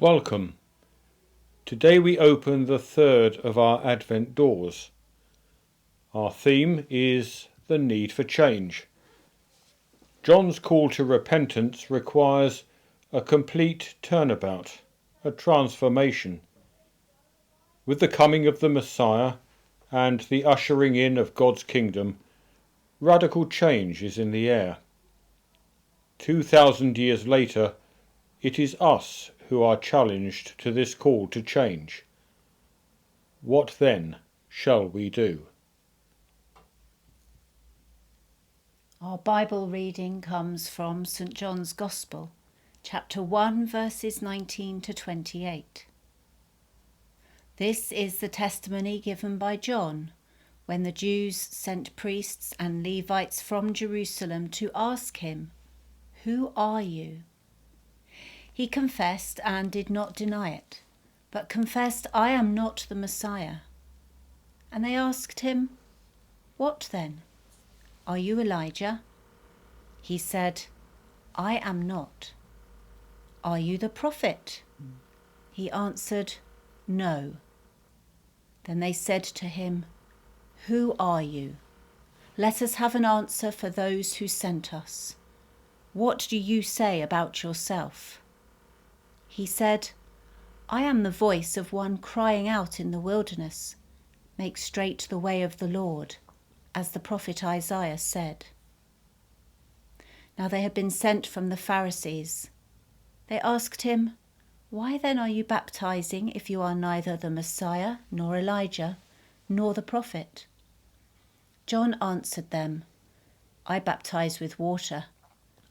Welcome. Today we open the third of our Advent doors. Our theme is the need for change. John's call to repentance requires a complete turnabout, a transformation. With the coming of the Messiah and the ushering in of God's kingdom, radical change is in the air. 2,000 years later, it is us who are challenged to this call to change. What then shall we do? Our Bible reading comes from St. John's Gospel, chapter 1, verses 19 to 28. This is the testimony given by John when the Jews sent priests and Levites from Jerusalem to ask him, "Who are you?" He confessed and did not deny it, but confessed, "I am not the Messiah." And they asked him, "What then? Are you Elijah?" He said, "I am not." "Are you the prophet?" He answered, "No." Then they said to him, "Who are you? Let us have an answer for those who sent us. What do you say about yourself?" He said, "I am the voice of one crying out in the wilderness, 'Make straight the way of the Lord,' as the prophet Isaiah said." Now they had been sent from the Pharisees. They asked him, "Why then are you baptizing if you are neither the Messiah, nor Elijah, nor the prophet?" John answered them, "I baptize with water.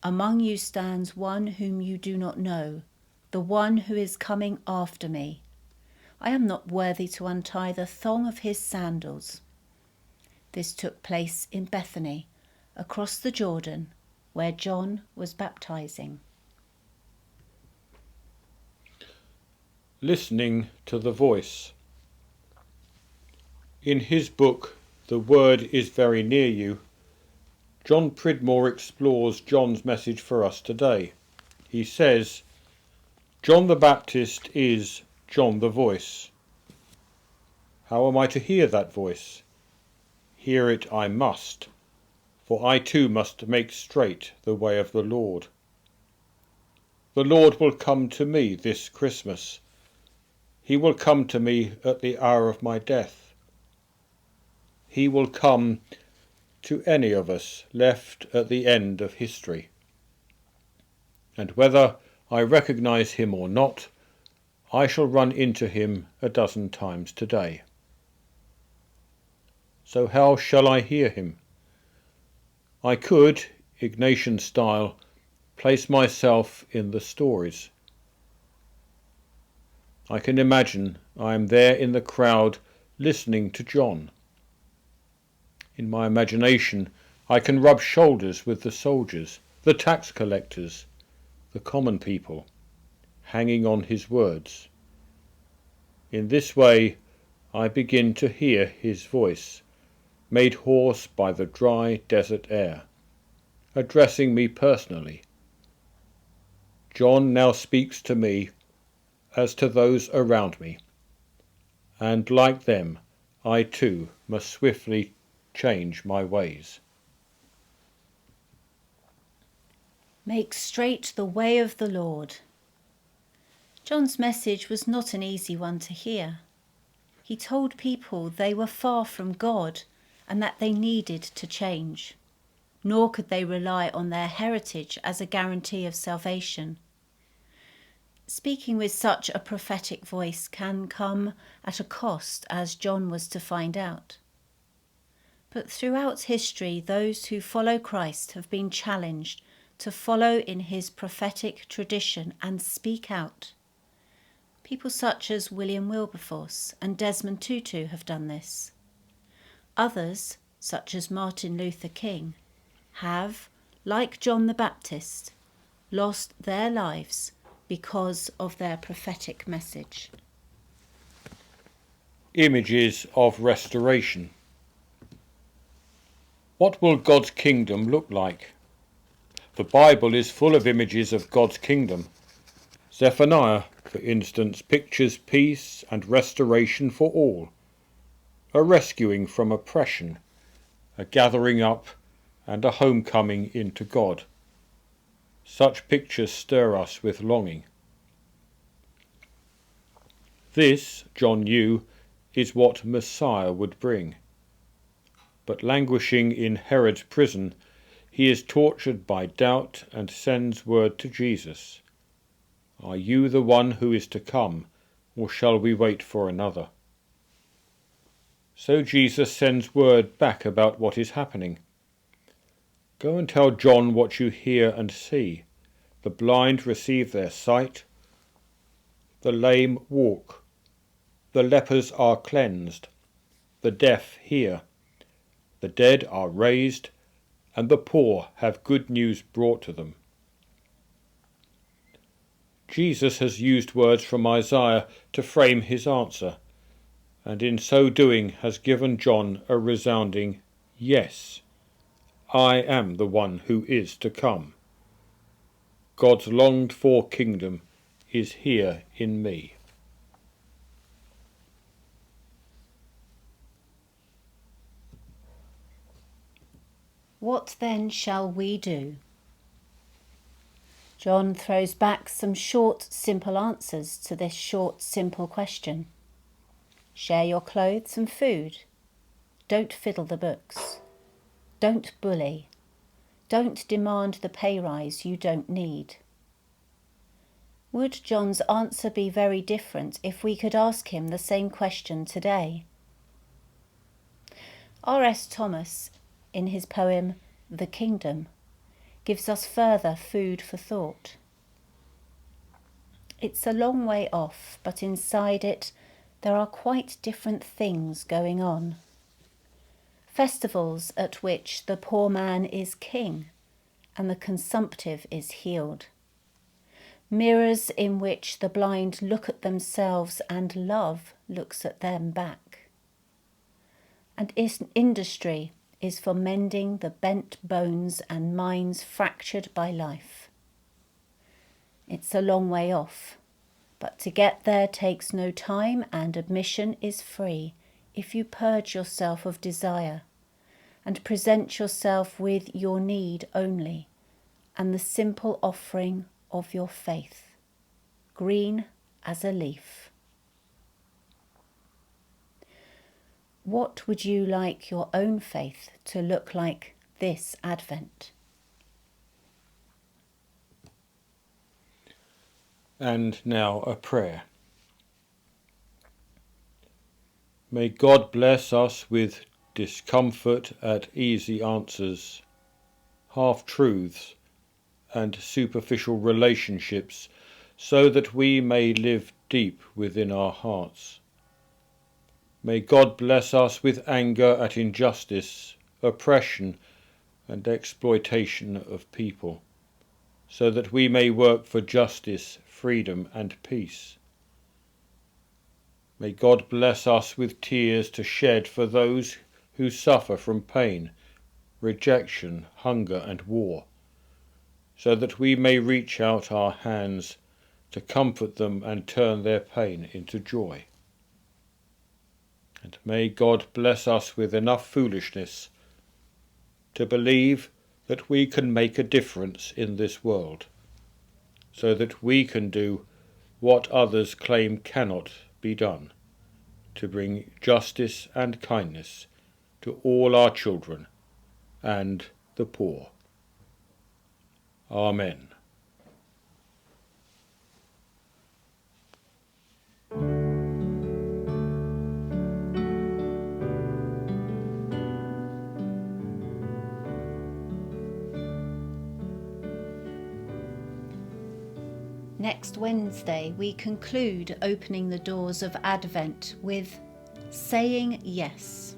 Among you stands one whom you do not know, the one who is coming after me. I am not worthy to untie the thong of his sandals." This took place in Bethany, across the Jordan, where John was baptizing. Listening to the voice. In his book, The Word is Very Near You, John Pridmore explores John's message for us today. He says, John the Baptist is John the voice. How am I to hear that voice? Hear it I must, for I too must make straight the way of the Lord. The Lord will come to me this Christmas. He will come to me at the hour of my death. He will come to any of us left at the end of history. And whether I recognize him or not, I shall run into him a dozen times today. So how shall I hear him? I could, Ignatian style, place myself in the stories. I can imagine I am there in the crowd listening to John. In my imagination, I can rub shoulders with the soldiers, the tax collectors, the common people, hanging on his words. In this way, I begin to hear his voice, made hoarse by the dry desert air, addressing me personally. John now speaks to me as to those around me, and like them, I too must swiftly change my ways. Make straight the way of the Lord. John's message was not an easy one to hear. He told people they were far from God and that they needed to change, nor could they rely on their heritage as a guarantee of salvation. Speaking with such a prophetic voice can come at a cost, as John was to find out. But throughout history, those who follow Christ have been challenged to follow in his prophetic tradition and speak out. People such as William Wilberforce and Desmond Tutu have done this. Others, such as Martin Luther King, have, like John the Baptist, lost their lives because of their prophetic message. Images of restoration. What will God's kingdom look like? The Bible is full of images of God's kingdom. Zephaniah for instance, pictures peace and restoration for all, a rescuing from oppression, a gathering up and a homecoming into God. Such pictures stir us with longing. This, John knew, is what Messiah would bring. But languishing in Herod's prison, he is tortured by doubt and sends word to Jesus. Are you the one who is to come, or shall we wait for another? So Jesus sends word back about what is happening. Go and tell John what you hear and see. The blind receive their sight, the lame walk, the lepers are cleansed, the deaf hear, the dead are raised, and the poor have good news brought to them. Jesus has used words from Isaiah to frame his answer, and in so doing has given John a resounding yes. I am the one who is to come. God's longed-for kingdom is here in me. What then shall we do? John throws back some short, simple answers to this short, simple question. Share your clothes and food. Don't fiddle the books. Don't bully. Don't demand the pay rise you don't need. Would John's answer be very different if we could ask him the same question today? R.S. Thomas, in his poem The Kingdom, gives us further food for thought. It's a long way off, but inside it there are quite different things going on. Festivals at which the poor man is king and the consumptive is healed. Mirrors in which the blind look at themselves and love looks at them back. And industry is for mending the bent bones and minds fractured by life. It's a long way off, but to get there takes no time, and admission is free if you purge yourself of desire and present yourself with your need only and the simple offering of your faith, green as a leaf. What would you like your own faith to look like this Advent? And now a prayer. May God bless us with discomfort at easy answers, half-truths and superficial relationships, so that we may live deep within our hearts. May God bless us with anger at injustice, oppression and exploitation of people, so that we may work for justice, freedom and peace. May God bless us with tears to shed for those who suffer from pain, rejection, hunger and war, so that we may reach out our hands to comfort them and turn their pain into joy. And may God bless us with enough foolishness to believe that we can make a difference in this world, so that we can do what others claim cannot be done, to bring justice and kindness to all our children and the poor. Amen. Next Wednesday, we conclude opening the doors of Advent with saying yes.